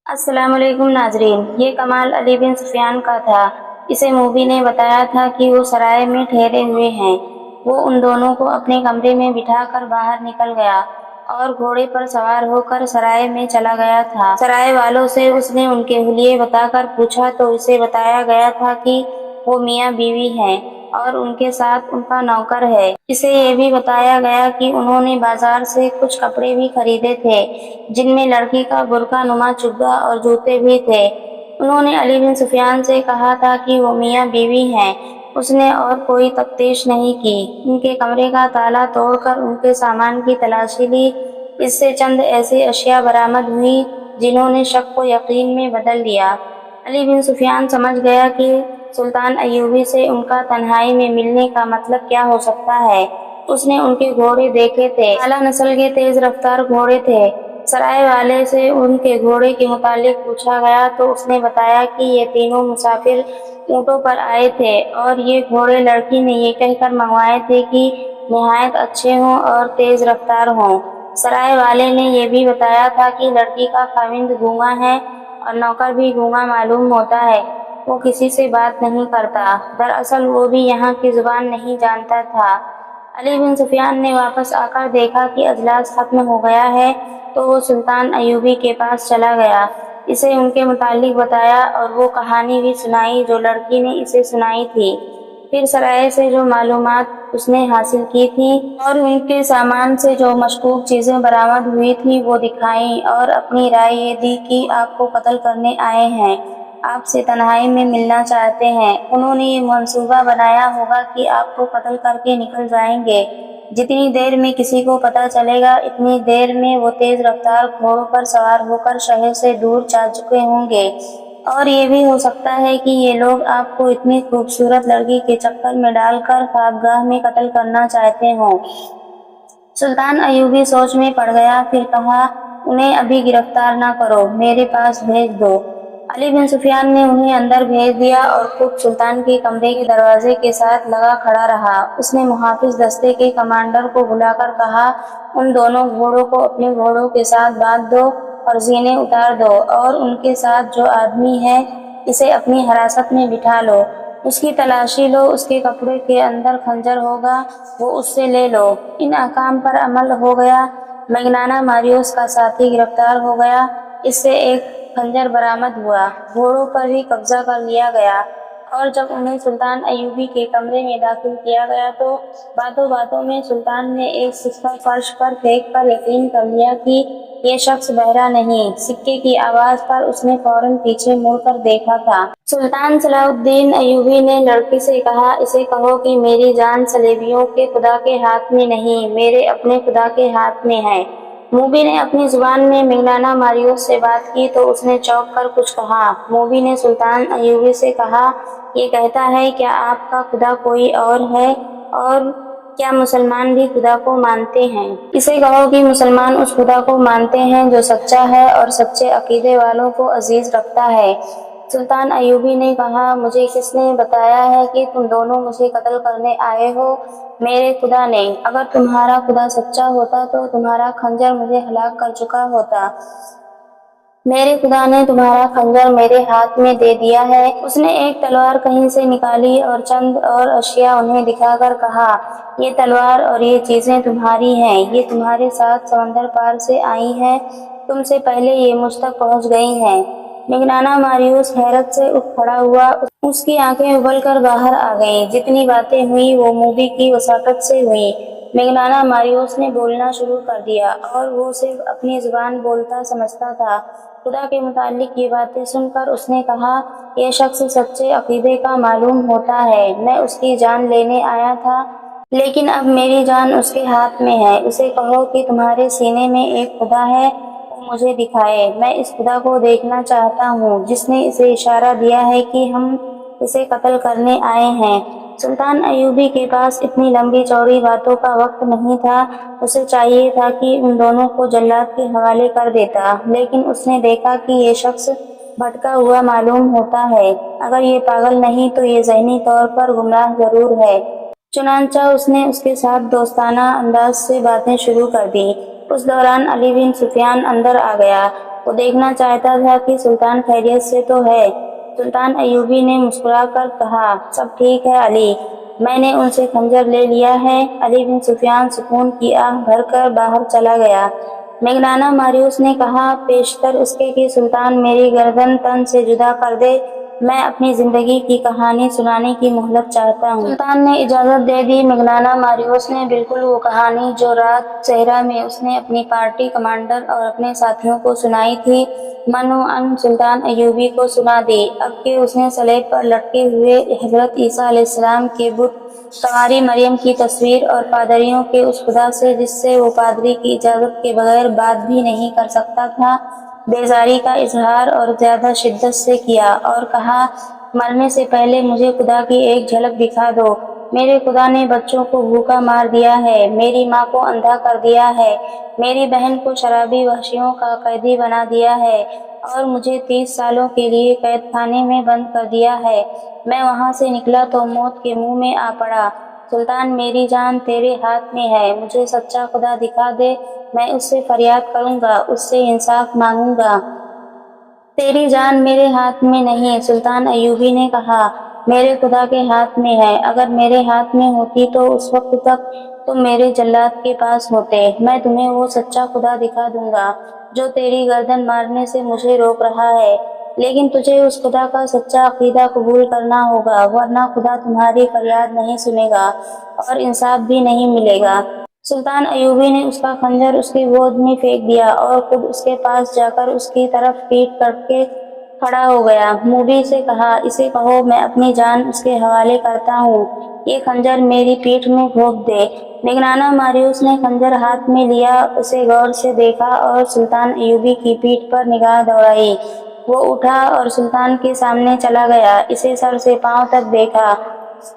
السلام علیکم ناظرین، یہ کمال علی بن سفیان کا تھا۔ اسے موبی نے بتایا تھا کہ وہ سرائے میں ٹھہرے ہوئے ہیں۔ وہ ان دونوں کو اپنے کمرے میں بٹھا کر باہر نکل گیا اور گھوڑے پر سوار ہو کر سرائے میں چلا گیا تھا۔ سرائے والوں سے اس نے ان کے حلیے بتا کر پوچھا تو اسے بتایا گیا تھا کہ وہ میاں بیوی ہیں اور ان کے ساتھ ان کا نوکر ہے۔ اسے یہ بھی بتایا گیا کہ انہوں نے بازار سے کچھ کپڑے بھی خریدے تھے جن میں لڑکی کا برقع نما چگا اور جوتے بھی تھے۔ انہوں نے علی بن سفیان سے کہا تھا کہ وہ میاں بیوی ہیں۔ اس نے اور کوئی تفتیش نہیں کی۔ ان کے کمرے کا تالا توڑ کر ان کے سامان کی تلاشی لی۔ اس سے چند ایسی اشیاء برآمد ہوئی جنہوں نے شک کو یقین میں بدل دیا۔ علی بن سفیان سمجھ گیا کہ سلطان ایوبی سے ان کا تنہائی میں ملنے کا مطلب کیا ہو سکتا ہے۔ اس نے ان کے گھوڑے دیکھے تھے، اعلیٰ نسل کے تیز رفتار گھوڑے تھے۔ سرائے والے سے ان کے گھوڑے کے متعلق پوچھا گیا تو اس نے بتایا کہ یہ تینوں مسافر اونٹوں پر آئے تھے اور یہ گھوڑے لڑکی نے یہ کہہ کر منگوائے تھے کہ نہایت اچھے ہوں اور تیز رفتار ہوں۔ سرائے والے نے یہ بھی بتایا تھا کہ لڑکی کا خاوند گونگا ہے اور نوکر بھی گونگا معلوم ہوتا ہے، وہ کسی سے بات نہیں کرتا۔ دراصل وہ بھی یہاں کی زبان نہیں جانتا تھا۔ علی بن سفیان نے واپس آ کر دیکھا کہ اجلاس ختم ہو گیا ہے تو وہ سلطان ایوبی کے پاس چلا گیا، اسے ان کے متعلق بتایا اور وہ کہانی بھی سنائی جو لڑکی نے اسے سنائی تھی۔ پھر سرائے سے جو معلومات اس نے حاصل کی تھیں اور ان کے سامان سے جو مشکوک چیزیں برآمد ہوئی تھیں وہ دکھائیں اور اپنی رائے یہ دی کہ آپ کو قتل کرنے آئے ہیں، آپ سے تنہائی میں ملنا چاہتے ہیں۔ انہوں نے یہ منصوبہ بنایا ہوگا کہ آپ کو قتل کر کے نکل جائیں گے۔ جتنی دیر میں کسی کو پتہ چلے گا اتنی دیر میں وہ تیز رفتار گھوڑوں پر سوار ہو کر شہر سے دور جا چکے ہوں گے، اور یہ بھی ہو سکتا ہے کہ یہ لوگ آپ کو اتنی خوبصورت لڑکی کے چکر میں ڈال کر خوابگاہ میں قتل کرنا چاہتے ہوں۔ سلطان ایوبی سوچ میں پڑ گیا، پھر کہا انہیں ابھی گرفتار نہ کرو، میرے پاس بھیج دو۔ علی بن سفیان نے انہیں اندر بھیج دیا اور خود سلطان کے کمرے کے دروازے کے ساتھ لگا کھڑا رہا۔ اس نے محافظ دستے کے کمانڈر کو بلا کر کہا ان دونوں گھوڑوں کو اپنے گھوڑوں کے ساتھ باندھ دو اور زینے اتار دو اور ان کے ساتھ جو آدمی ہے اسے اپنی حراست میں بٹھا لو، اس کی تلاشی لو، اس کے کپڑے کے اندر خنجر ہوگا وہ اس سے لے لو۔ ان احکام پر عمل ہو گیا۔ میگنانا ماریوس کا ساتھی گرفتار ہو گیا، اس سے ایک خنجر برآمد ہوا، گھوڑوں پر بھی قبضہ کر لیا گیا، اور جب انہیں سلطان ایوبی کے کمرے میں داخل کیا گیا تو باتوں باتوں میں سلطان نے ایک سکہ فرش پر پھینک کر یقین کر لیا کہ یہ شخص بہرا نہیں۔ سکے کی آواز پر اس نے فوراً پیچھے مڑ کر دیکھا تھا۔ سلطان صلاح الدین ایوبی نے لڑکی سے کہا اسے کہو کہ میری جان صلیبیوں کے خدا کے ہاتھ میں نہیں، میرے اپنے خدا کے ہاتھ میں ہے۔ موبی نے اپنی زبان میں میگنانا ماریوس سے بات کی تو اس نے چونک کر کچھ کہا۔ موبی نے سلطان ایوبی سے کہا یہ کہتا ہے کیا آپ کا خدا کوئی اور ہے اور کیا مسلمان بھی خدا کو مانتے ہیں؟ اسے کہو کہ مسلمان اس خدا کو مانتے ہیں جو سچا ہے اور سچے عقیدے والوں کو عزیز رکھتا ہے۔ سلطان ایوبی نے کہا مجھے کس نے بتایا ہے کہ تم دونوں مجھے قتل کرنے آئے ہو؟ میرے خدا نے۔ اگر تمہارا خدا سچا ہوتا تو تمہارا خنجر مجھے ہلاک کر چکا ہوتا۔ میرے خدا نے تمہارا خنجر میرے ہاتھ میں دے دیا ہے۔ اس نے ایک تلوار کہیں سے نکالی اور چند اور اشیاء انہیں دکھا کر کہا یہ تلوار اور یہ چیزیں تمہاری ہیں، یہ تمہارے ساتھ سمندر پار سے آئی ہیں، تم سے پہلے یہ مجھ تک پہنچ گئی ہیں۔ میگنانا ماریوس حیرت سے اٹھ کھڑا ہوا، اس کی آنکھیں ابل کر باہر آ گئیں۔ جتنی باتیں ہوئیں وہ موبی کی وساطت سے ہوئیں۔ میگنانا ماریوس نے بولنا شروع کر دیا اور وہ صرف اپنی زبان بولتا سمجھتا تھا۔ خدا کے متعلق یہ باتیں سن کر اس نے کہا یہ شخص سچے عقیدے کا معلوم ہوتا ہے، میں اس کی جان لینے آیا تھا لیکن اب میری جان اس کے ہاتھ میں ہے۔ اسے کہو کہ تمہارے سینے میں ایک خدا ہے، وہ مجھے دکھائے، میں اس خدا کو دیکھنا چاہتا ہوں جس نے اسے اشارہ دیا ہے کہ ہم اسے قتل کرنے آئے ہیں۔ سلطان ایوبی کے پاس اتنی لمبی چوڑی باتوں کا وقت نہیں تھا، اسے چاہیے تھا کہ ان دونوں کو جلاد کے حوالے کر دیتا، لیکن اس نے دیکھا کہ یہ شخص بھٹکا ہوا معلوم ہوتا ہے، اگر یہ پاگل نہیں تو یہ ذہنی طور پر گمراہ ضرور ہے۔ چنانچہ اس نے اس کے ساتھ دوستانہ انداز سے باتیں شروع کر دیں۔ اس دوران علی بن سفیان اندر آ گیا۔ وہ دیکھنا چاہتا تھا کہ سلطان خیریت سے تو ہے۔ سلطان ایوبی نے مسکرا کر کہا، سب ٹھیک ہے علی، میں نے ان سے خنجر لے لیا ہے۔ علی بن سفیان سکون کی آہ بھر کر باہر چلا گیا۔ میگنانا ماریوس نے کہا، پیشتر اس کے کہ سلطان میری گردن تن سے جدا کر دے، میں اپنی زندگی کی کہانی سنانے کی مہلت چاہتا ہوں۔ سلطان نے اجازت دے دی۔ میگنانا ماریوس نے بالکل وہ کہانی جو رات صحرا میں اس نے اپنی پارٹی کمانڈر اور اپنے ساتھیوں کو سنائی تھی، من و عن سلطان ایوبی کو سنا دی۔ اب کہ اس نے سلیب پر لٹکے ہوئے حضرت عیسیٰ علیہ السلام کے بت، کنواری مریم کی تصویر اور پادریوں کے اس خدا سے جس سے وہ پادری کی اجازت کے بغیر بات بھی نہیں کر سکتا تھا، بیزاری کا اظہار اور زیادہ شدت سے کیا اور کہا، مرنے سے پہلے مجھے خدا کی ایک جھلک دکھا دو۔ میرے خدا نے بچوں کو بھوکا مار دیا ہے، میری ماں کو اندھا کر دیا ہے، میری بہن کو شرابی وحشیوں کا قیدی بنا دیا ہے اور مجھے 30 سالوں کے لیے قید خانے میں بند کر دیا ہے۔ میں وہاں سے نکلا تو موت کے منہ میں آ پڑا۔ سلطان میری جان تیرے ہاتھ میں ہے، مجھے سچا خدا دکھا دے، میں اس سے فریاد کروں گا، اس سے انصاف مانگوں گا۔ تیری جان میرے ہاتھ میں نہیں، سلطان ایوبی نے کہا، میرے خدا کے ہاتھ میں ہے۔ اگر میرے ہاتھ میں ہوتی تو اس وقت تک تم میرے جلاد کے پاس ہوتے۔ میں تمہیں وہ سچا خدا دکھا دوں گا جو تیری گردن مارنے سے مجھے روک رہا ہے، لیکن تجھے اس خدا کا سچا عقیدہ قبول کرنا ہوگا، ورنہ خدا تمہاری فریاد نہیں سنے گا اور انصاف بھی نہیں ملے گا۔ سلطان ایوبی نے اس کا خنجر اس کی گود میں پھینک دیا اور خود اس کے پاس جا کر اس کی طرف پیٹ کر کے کھڑا ہو گیا۔ موبی سے کہا، اسے کہو میں اپنی جان اس کے حوالے کرتا ہوں، یہ خنجر میری پیٹھ میں گھونپ دے۔ میگنانا ماریوس نے خنجر ہاتھ میں لیا، اسے غور سے دیکھا اور سلطان ایوبی کی پیٹھ پر نگاہ دوڑائی۔ وہ اٹھا اور سلطان کے سامنے چلا گیا، اسے سر سے پاؤں تک دیکھا۔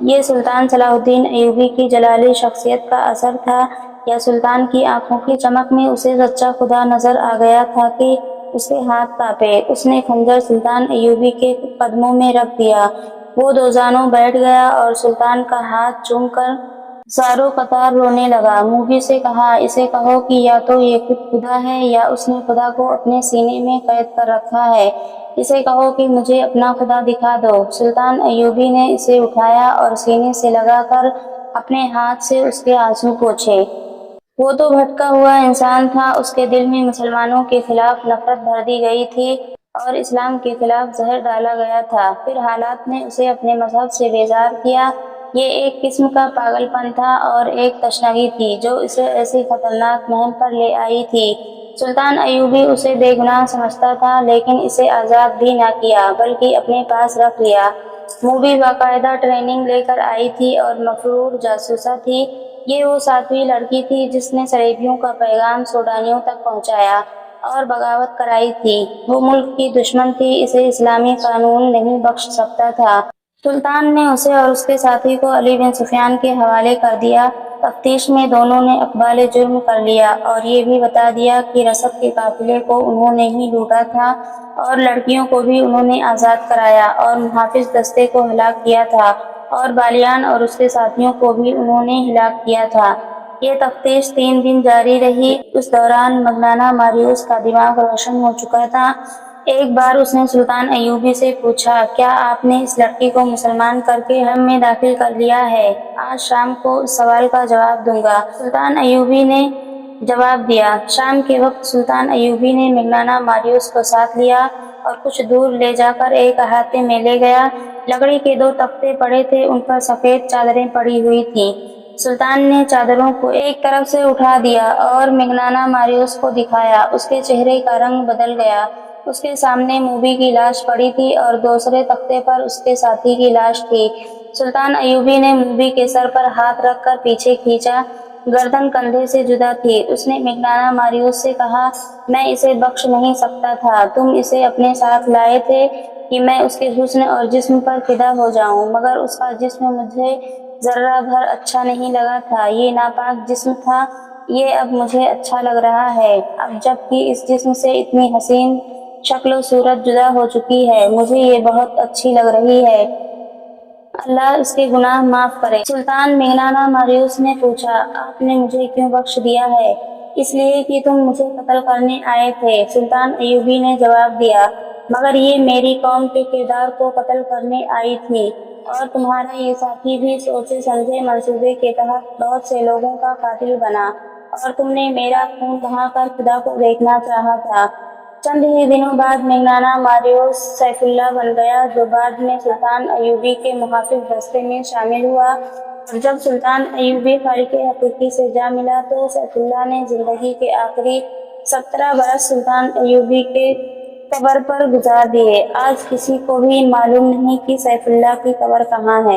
یہ سلطان صلاح الدین ایوبی کی جلالی شخصیت کا اثر تھا یا سلطان کی آنکھوں کی چمک میں اسے سچا خدا نظر آ گیا تھا کہ اس کے ہاتھ کانپے؟ اس نے خنجر سلطان ایوبی کے قدموں میں رکھ دیا۔ وہ دوزانوں بیٹھ گیا اور سلطان کا ہاتھ چوم کر زاروں قطار رونے لگا۔ موبی سے کہا، اسے کہو کہ یا تو یہ خود خدا ہے یا اس نے خدا کو اپنے سینے میں قید کر رکھا ہے، اسے کہو کہ مجھے اپنا خدا دکھا دو۔ سلطان ایوبی نے اسے اٹھایا اور سینے سے لگا کر اپنے ہاتھ سے اس کے آنسو پوچھے۔ وہ تو بھٹکا ہوا انسان تھا، اس کے دل میں مسلمانوں کے خلاف نفرت بھر دی گئی تھی اور اسلام کے خلاف زہر ڈالا گیا تھا۔ پھر حالات نے اسے اپنے مذہب سے بیزار کیا۔ یہ ایک قسم کا پاگل پن تھا اور ایک تشنگی تھی جو اسے ایسی خطرناک مہم پر لے آئی تھی۔ سلطان ایوبی اسے بے گناہ سمجھتا تھا، لیکن اسے آزاد بھی نہ کیا بلکہ اپنے پاس رکھ لیا۔ موبی باقاعدہ ٹریننگ لے کر آئی تھی اور مفرور جاسوسہ تھی۔ یہ وہ 7ویں لڑکی تھی جس نے صلیبیوں کا پیغام سوڈانیوں تک پہنچایا اور بغاوت کرائی تھی۔ وہ ملک کی دشمن تھی، اسے اسلامی قانون نہیں بخش سکتا تھا۔ سلطان نے اسے اور اس کے ساتھی کو علی بن سفیان کے حوالے کر دیا۔ تفتیش میں دونوں نے اقبال جرم کر لیا اور یہ بھی بتا دیا کہ رسد کے قافلے کو انہوں نے ہی لوٹا تھا اور لڑکیوں کو بھی انہوں نے آزاد کرایا اور محافظ دستے کو ہلاک کیا تھا اور بالیان اور اس کے ساتھیوں کو بھی انہوں نے ہلاک کیا تھا۔ یہ تفتیش 3 دن جاری رہی۔ اس دوران میگنانا ماریوس کا دماغ روشن ہو چکا تھا۔ ایک بار اس نے سلطان ایوبی سے پوچھا، کیا آپ نے اس لڑکی کو مسلمان کر کے حرم میں داخل کر لیا ہے؟ آج شام کو اس سوال کا جواب دوں گا۔ سلطان ایوبی نے جواب دیا۔ شام کے وقت سلطان ایوبی نے میگنانا ماریوس کو ساتھ لیا اور کچھ دور لے جا کر ایک احاطے میں لے گیا۔ لکڑی کے 2 تختے پڑے تھے، ان پر سفید چادریں پڑی ہوئی تھیں۔ سلطان نے چادروں کو ایک طرف سے اٹھا دیا اور میگنانا ماریوس کو دکھایا۔ اس کے چہرے کا رنگ بدل گیا۔ اس کے سامنے موبی کی لاش پڑی تھی اور دوسرے تختے پر اس کے ساتھی کی لاش تھی۔ سلطان ایوبی نے موبی کے سر پر ہاتھ رکھ کر پیچھے کھینچا، گردن کندھے سے جدا تھی۔ اس نے میگنانا ماریوس سے کہا، میں اسے بخش نہیں سکتا تھا، تم اسے اپنے ساتھ لائے تھے کہ میں اس کے حسن اور جسم پر فدا ہو جاؤں، مگر اس کا جسم مجھے ذرہ بھر اچھا نہیں لگا تھا، یہ ناپاک جسم تھا، یہ اب مجھے اچھا لگ رہا ہے۔ اب جب کہ اس جسم سے اتنی حسین شکل و صورت جدا ہو چکی ہے، مجھے یہ بہت اچھی لگ رہی ہے، اللہ اس کے گناہ معاف کرے۔ سلطان میگنانا ماریوس نے پوچھا، آپ نے مجھے کیوں بخش دیا ہے؟ اس لیے کہ تم مجھے قتل کرنے آئے تھے۔ سلطان ایوبی نے جواب دیا، مگر یہ میری قوم کے کردار کو قتل کرنے آئی تھی، اور تمہارا یہ ساتھی بھی سوچے سمجھے منصوبے کے تحت بہت سے لوگوں کا قاتل بنا، اور تم نے میرا خون بہا کر خدا کو دیکھنا چاہا تھا۔ چند ہی دنوں بعد مگنانا ماریوس سیف اللہ بن گیا، جو بعد میں سلطان ایوبی کے محافظ دستے میں شامل ہوا، اور جب سلطان ایوبی خالق حقیقی سے جا ملا تو سیف اللہ نے زندگی کے آخری 17 برس سلطان ایوبی کے قبر پر گزار دیے۔ آج کسی کو بھی معلوم نہیں کہ سیف اللہ کی قبر کہاں ہے۔